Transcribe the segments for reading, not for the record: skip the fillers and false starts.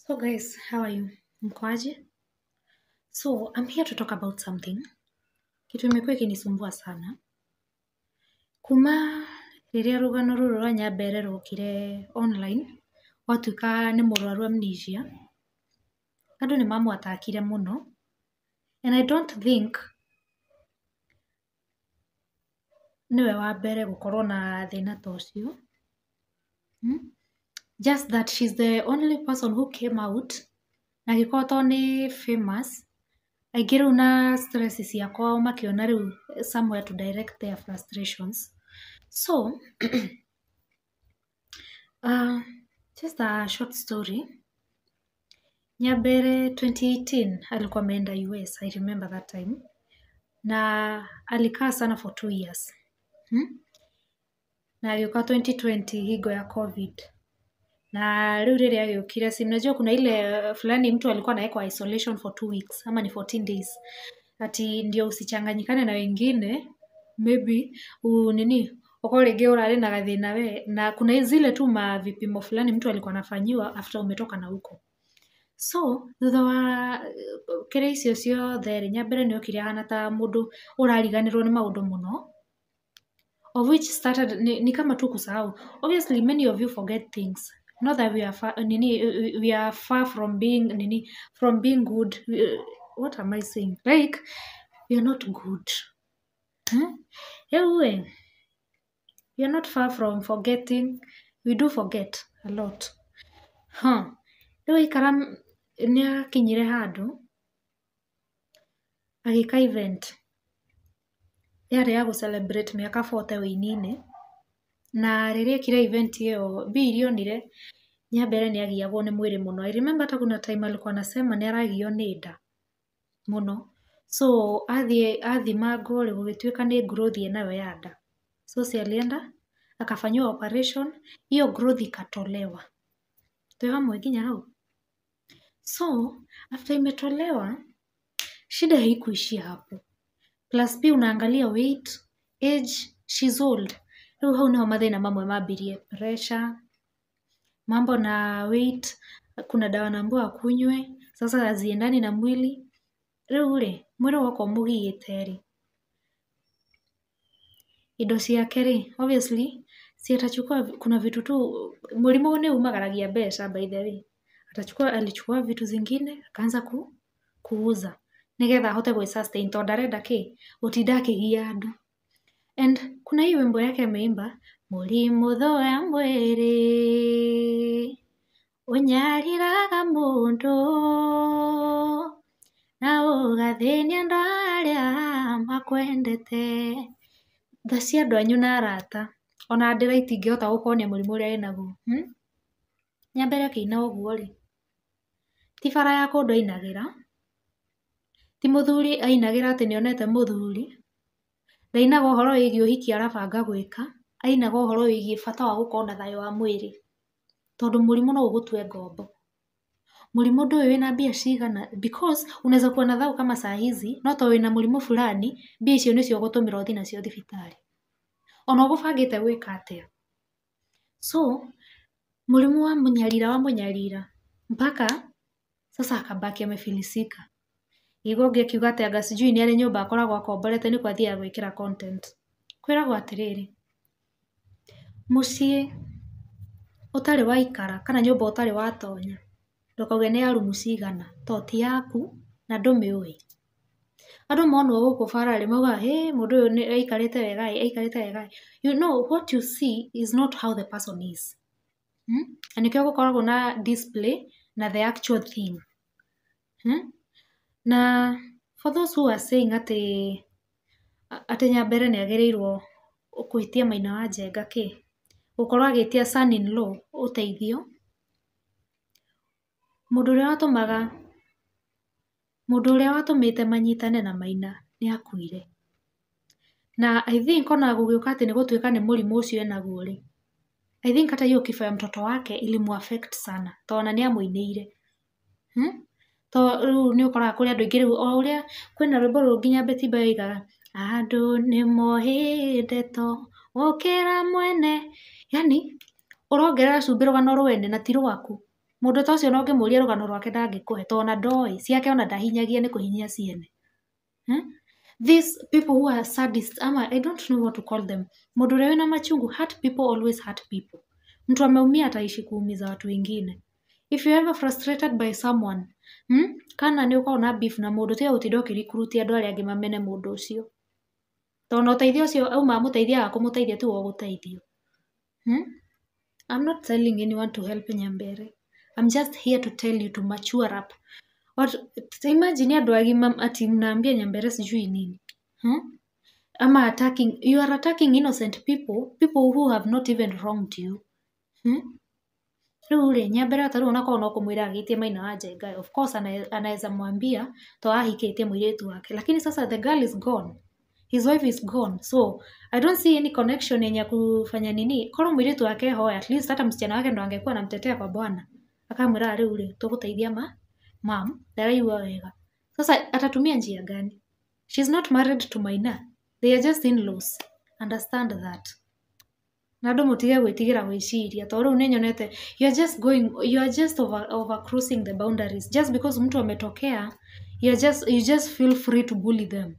So guys, how are you? Mkoaje? So, I'm here to talk about something. Kitu imekuwa ikinisumbua sana. Kuma rĩrĩa rũgano rũrũ rwa Nyambere rũkire online, watuĩka nĩ mũrwaru amnesia, andũ nĩ mamwatakire mũno. And I don't think nĩwe wa mbere gũkorwo na thĩna ta ũcio. Just that she's the only person who came out na gĩkorwo to nĩ famous. Aingĩ rĩu na stress ciakwa makiona rĩu somewhere to direct their frustrations. So, just a short story. Nyambere 2018 alikuwa ameenda US, I remember that time. Na alikaa sana for 2 years. Na agĩũka 2020 higo ya COVID. Na rĩu rĩrĩa agĩũkire, si mnajua kuna ile fulani mtu alikuwa anawekwa isolation for 2 weeks ama ni 14 days. Ati ndio usichanganyikane na wengine, maybe uko rĩngĩ ũrarĩ na gathĩna we, na kuna zile tu vipimo fulani mtu alikuwa anafanyiwa after umetoka na huko. So, thutha wa kĩrĩa icio ciothe Nyambere nĩokire ahana ta mũndũ ũrariganĩrwo nĩ maũndũ mũno, of which started ni kama tu kusahau. Obviously many of you forget things. Not that we are far from being good. What am I saying? Like, we are not good. Anyway, we are not far from forgetting. We do forget a lot. Rĩu aikara nĩakinyire handũ agĩka event yarĩ ya gũcelebrate mĩaka 40 wĩini-inĩ, na rĩrĩa ekire event ĩyo ilionire Nyambere nĩagiagwo nĩ mwĩrĩ mũno. I remember hata kuna time alikuwa anasema nĩaragio nĩ nda mũno. So athimangwo gũgĩtuĩka nĩ growth nayo ya nda. So si alienda akafanyiwa operation, hiyo growth ikatolewa. Tuwe hamwe nginya hau. So after imetolewa, shida haikuishia hapo. Plus pia unaangalia weight, age, she's old. Rĩu hau nĩho mathĩna mamwe mambirie, pressure, mambo na weight, kuna dawa naambiwa akunywe, sasa haziendani na mwili. Rĩu mwĩrĩ wako mũgiĩte indo ciake obviously atachukua, kuna vitu tu mũrimũ nĩ umagaragia mbeca by the way. Alichukua vitu zingine akaanza kuuza nigetha ahote gũsustain tondũ ndarenda gũtinda akĩgia andũ. And kuna hii wimbo yake ameimba, mũrimũ thoya mwĩrĩ ũnyariraga mũndũ na ũgathĩnia andũ arĩa makwendete, tha cia andũ anyu na arata, ona ndĩra itingĩhota gũkonia mũrimũ ũrĩa enaguo. Nyambere akĩina ũguo ti bara ya kũndũ ainagĩra, ti mũthuri ainagĩra atĩ nĩonete mũthuri, ndainaga ũhoro wĩgiĩ ũhiki arabanga gwĩka, ainaga ũhoro wĩgiĩ bata wa gũkorwo na thayũ wa mwĩrĩ, tondũ mũrimũ no ũgũtue ngombo. Mũrimũ ndũĩ wĩna mbia cigana, because unaweza kuwa na thayũ kama saa hizi, no to wĩna mũrimũ fulani, mbia icio nĩcio ũgũtũmĩra ũthiĩ nacio thibitarĩ, ona ũgũbangĩte gwĩka atĩa. So mũrimũ wa mũnyarira mpaka sasa akabaki amefilisika. Igwo ũngĩ akiuga atĩ anga sijui nĩ arĩ nyũmba akoragwo akomborete nĩkwo athiaga gwĩkĩra content. Kwĩragwo atĩrĩrĩ, mũciĩ ũtarĩ waikara kana nyũmba ũtarĩ watonya, ndũkauge nĩ ya rumu cigana, to ti yaku na ndũmĩũĩ. Andũ monwo gũkũ bara mauga mũndũ ũyũ aikarĩte wega. You know what you see is not how the person is. Na nĩkĩo gũkoragwo na display na the actual thing. Na for those who are saying atĩ Nyambere nĩagĩrĩirwo kũhĩtia Maina wa Njenga gũkorwo agĩtia son in law ũteithio, mũndũ ũrĩa watũmĩte manyitane na Maina nĩakuire. Na I think ona gũgĩũka atĩ nĩgũtuĩka nĩ mũrimũ ũcio enaguo I think hata hiyo kifo ya mtoto wake ilimuaffect sana, to ona nĩamũinĩire. To rĩu nĩũkoraga kũrĩ andũ aingĩ rĩu o ũrĩa kwĩna rwĩmbo rũngĩ Nyambe Timba yoigaga, andũ nĩmohĩte to gũkĩra mwene, yani ũrongerera cumbĩ rũgano rwene na ti rwaku. Mũndũ ta ũcio no ngĩmũria rũgano rwake ndangĩkũhe tondũ ndoĩ ciake ona ndahinyagia nĩ kũhinyia ciene. These people who are sadists, I don't know what to call them. Mũndũ ũrĩa wĩna machungu, hurt people always hurt people. Mtu ameumia ataishi kuumiza watu wengine. If you're ever frustrated by someone, kana nĩ ũkorwo na beef na mũndũ tiga gũtinda ũkĩrecruit andũ arĩa angĩ mamene mũndũ ũcio. Tondũ ũteithio ũcio auma amũteithia wa kũmũteithia tu gũteithio. I'm not telling anyone to help Nyambere. I'm just here to tell you to mature up. Imagine andũ agima ati mnaambia Nyambere sijui nini. Ama you are attacking innocent people who have not even wronged you. Rĩu Nyambere atarĩ onakorwo no kũmwĩra agĩtie Maina wa Njenga. Of course anaweza mwambia to ahikĩtie mũirĩtu wake. Lakini sasa the girl is gone. His wife is gone. So I don't see any connection yenye kufanya nini. Korwo mũirĩtu wake hoya, at least hata msichana wake ndo angekuwa anamtetea kwa bwana. Akamwĩra rĩu tũgũteithia mom, ndaraigua wega. Sasa atatumia njia gani? She's not married to Maina. They are just in-laws. Understand that. Na andũ mũtige gwĩtigĩra gwĩciria. Tondũ rĩu nĩnyonete you are just over crossing the boundaries. Just because mtu ametokea, you just feel free to bully them.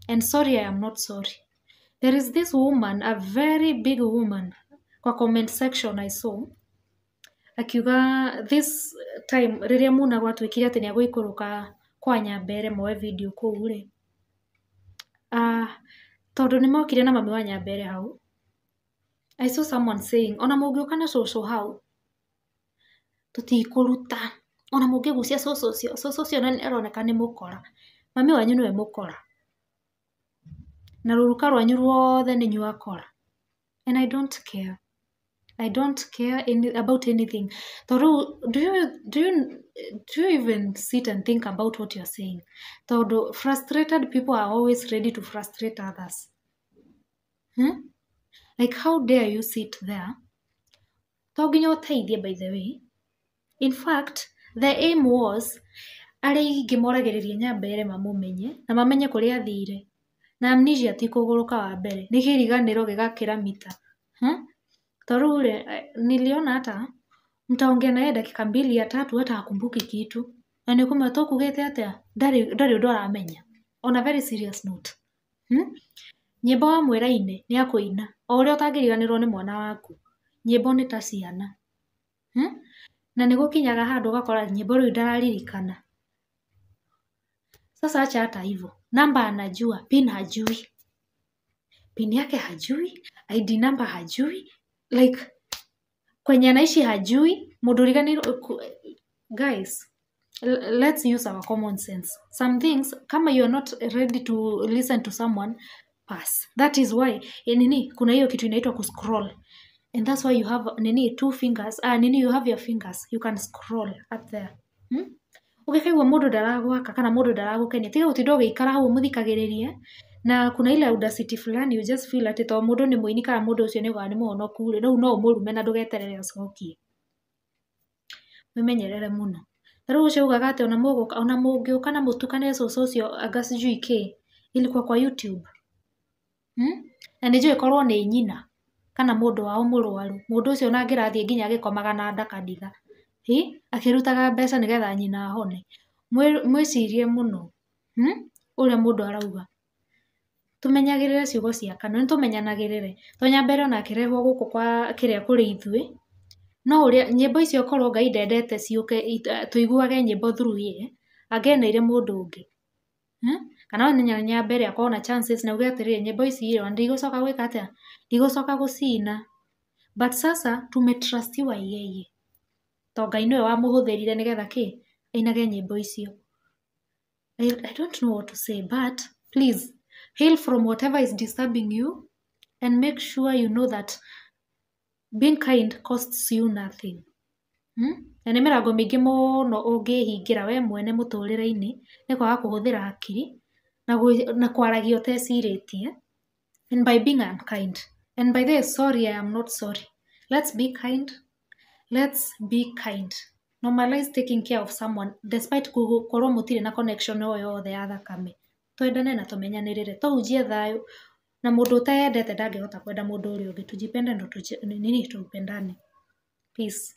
And sorry, I am not sorry. There is this woman, a very big woman. Kwa comment section I saw. Akiuga this time rĩrĩa Muna gwatuĩkire atĩ nĩagũikũrũka kwa Nyambere moe video kũu rĩ. Tondũ nĩmokire na mami wa Nyambere hau. I saw someone saying, ona mũngĩũka na cũcũ hau, tũtikũruta. Ona mũngĩgucia cũcũ ũcio na aroneka nĩ mũkora. Mami wanyu nĩwe mũkora. Na rũruka rwanyu ruothe nĩ inyuĩ akora. And I don't care. I don't care about anything. Tondũ, do you even sit and think about what you're saying? Tondũ, frustrated people are always ready to frustrate others. Like, how dare you sit there? To nginya ũteithie, by the way. In fact, the aim was arĩa ingĩ moragĩrĩria Nyambere mamũmenye na mamenye kũrĩa athire. Na amnesia ti kũgũrũka wa mbere. Nĩ kĩriganĩro gĩgakĩra mita. Tondũ niliona hata mtaongea naye dakika 2-3 hata hakumbuki kitu. Na nĩ kũmwe tũkugĩte atĩa ndarĩ ũndũ aramenya. On a very serious note. Nyĩmbo wa mwĩra-inĩ nĩ akũina. O ũrĩa ũtangĩriganĩrwo nĩ mwana waku. Nyĩmbo nĩ ta ciana. Na nĩ gũkinyaga handũ ũgakora nyĩmbo rĩu ndararirikana. Sasa acha hata hivyo. Namba anajua, pin hajui. Pin yake hajui, ID number hajui. Like, kwenye anaishi hajui, guys, let's use our common sense. Some things, kama you are not ready to listen to someone, pass. That is why, kuna hiyo kitu inaitwa kuscroll. And that's why you have, 2 fingers. You have your fingers. You can scroll up there. Ũgĩkaigua mũndũ ndaragwaka kana mũndũ ndaragũkenia. Tiga gũtinda ũgĩikara hau ũmũthikagĩrĩrie. Na kuna ile audacity fulani, you just feel ati to mũndũ nĩ mũini kana mũndũ ũcio nĩ mũhonoku rĩ. Rĩu no ũmũrume na ndũgeterere acokie. Mwĩmenyerere mũno. Rĩu ũcio ugaga atĩ ona mũngĩũka na mũtukane cũcũ ũcio anga sijui kĩ. Ilikuwa kwa YouTube. Na nĩnjũĩ korwo nĩ nyina kana mũndũ wao mũrwaru. Mũndũ ũcio ona angĩrathiĩ nginya agĩkomaga na ndakanitha. Akĩrutaga mbeca nĩgetha nyina ahone. Mwĩcirie mũno. Ũrĩa mũndũ arauga. Tũmenyagĩrĩre ciugo cia kanua, nĩ tũmenyanagĩrĩre. To Nyambere ona akĩrehwo gũkũ kwa kĩrĩa kũrĩ ithuĩ. No ũrĩa nyĩmbo icio korwo Ngai ndendete ciũke tũiguage nyĩmbo through ye, angĩeneire mũndũ ũngĩ. Kana ona Nyambere akorwo na chances na uge atĩrĩrĩ nyĩmbo ici ona ndigũcoka gwĩka atĩa? Ndigũcoka gũcina. But sasa tumetrustiwa yeye. To Ngai nĩwe wamũhũthĩrire nĩgetha kĩ? Ainage nyĩmbo icio. I don't know what to say, but please heal from whatever is disturbing you and make sure you know that being kind costs you nothing. Na nĩ mĩrango mĩingĩ mũno ũngĩhingĩra we mwene mũtũrĩre-inĩ nĩ kwaga kũhũthĩra hakiri na kwaragia ũtecirĩtie and by being unkind. And by the way, sorry, I am not sorry. Let's be kind. Let's be kind. Normalize taking care of someone despite gũkorwo mũtirĩ na connection o yothe ya thakame. Twendane na tũmenyanĩrĩre. Tũhunjie thayũ na mũndũ ũteyendete ndangĩhota kwenda mũndũ ũrĩa ũngĩ. Tujipende ndo tupendane. Peace.